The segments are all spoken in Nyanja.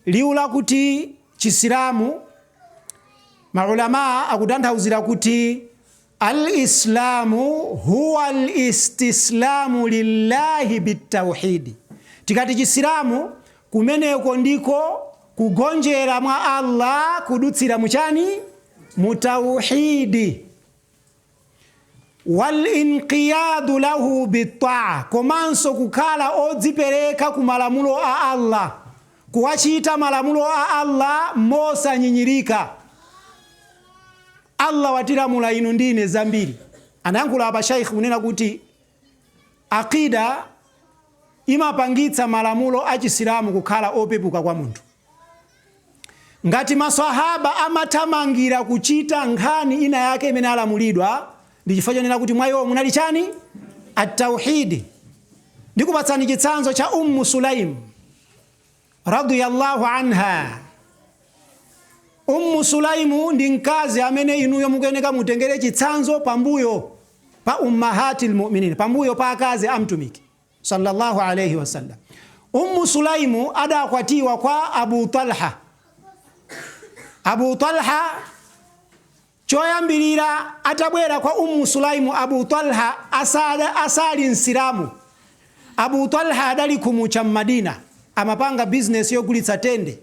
liula kuti chisilamu maulama akutanthauzira kuti al-islamu huwa al-istislamu lillahi bitawhidi. Tikati chisilamu kumeneko ndiko kugonjera mwa Allah kudutsira muchani mutawhidi. Wal inqiyadu lahu bitaa, komanso kukhala odzipereka ku malamulo a Allah, kuwachita malamulo a Allah mosa nyinyirika. Allah watilamula inu ndine zambiri. Anayankhula apa Sheikh unena kuti aqida imapangitsa malamulo a chisilamu kukhala opepuka kwa munthu. Ngati maswahaba amathamangira kuchita nkhani ina yake imene alamulidwa, ndi chifukwa chonena kuti mwayo munali chani? At-tauhid. Ndikupatsani chitsanzo cha Sulaim radhiyallahu anha. Sulaimu ndi mkazi amene inuyo mukuyeneka mutengere chitsanzo pambuyo pa ummahatil mu'minin, pambuyo pa akazi amtumiki sallallahu alayhi wasallam. Sulaimu adakwatiwa kwa Abu Talha. Abu Talha choyambirira atabwera kwa Sulaimu, Abu Talha asali nsilamu. Abu Talha adali kumucha Madina, amapanga business yogulitsa tende.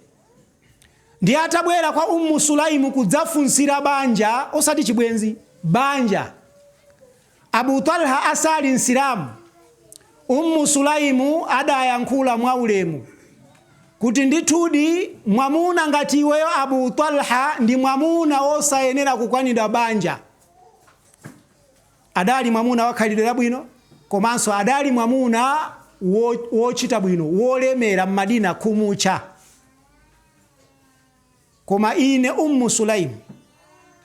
Ndi atabwera kwa Sulaimu kudzafunsira banja, osati chibwenzi, banja. Abu Talha asali nsilamu. Sulaimu adayankhula mwaulemu kuti ndithudi mwamuna ngati iweyo Abu Talha ndi mwamuna osayenera kukwanira banja. Adali mwamuna wakhalidwe labwino, komanso adali mwamuna wochita bwino, wolemera m'Madina kumucha. Koma ine Sulaimu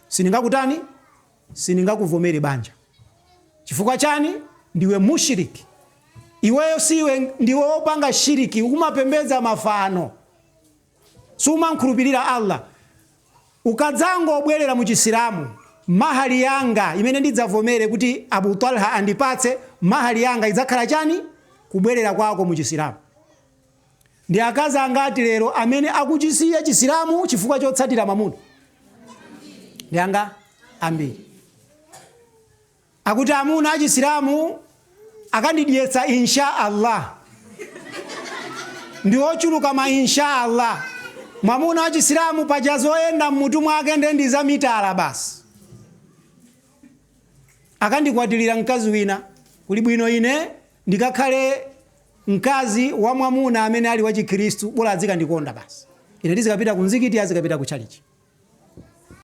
siningakutani, siningakuvomere banja. Chifukwa chani? Ndiwe mushiriki. Iweyo siwe ndiwe opanga shiriki, ukumapembedza mafano, sumankhulupirira Allah. Ukadzango obwerera mu chisilamu, mahali yanga imene ndidzavomere kuti Abu Talha andipatse, mahali yanga idzakhala chani? Kubwerera kwako mu chisilamu. Ndi akazi angati lero amene akuchisiya chisilamu chifukwa chotsatira mwamuna? Ndi anga ambiri. Akuti amuna a chisilamu akandidyetsa insha Allah, ndi ochuluka ma insha Allah. Mwamuna wa chisilamu pajazoyenda mmutu mwake ndi za mitala basi. Akandikwatilira mkazi wina, kuli bwino ine ndikakhale mkazi wa mwamuna amene ali wa Chikristu, bora azika ndikonda basi. Ine ndizikapita ku mzikiti, azikapita ku chalichi.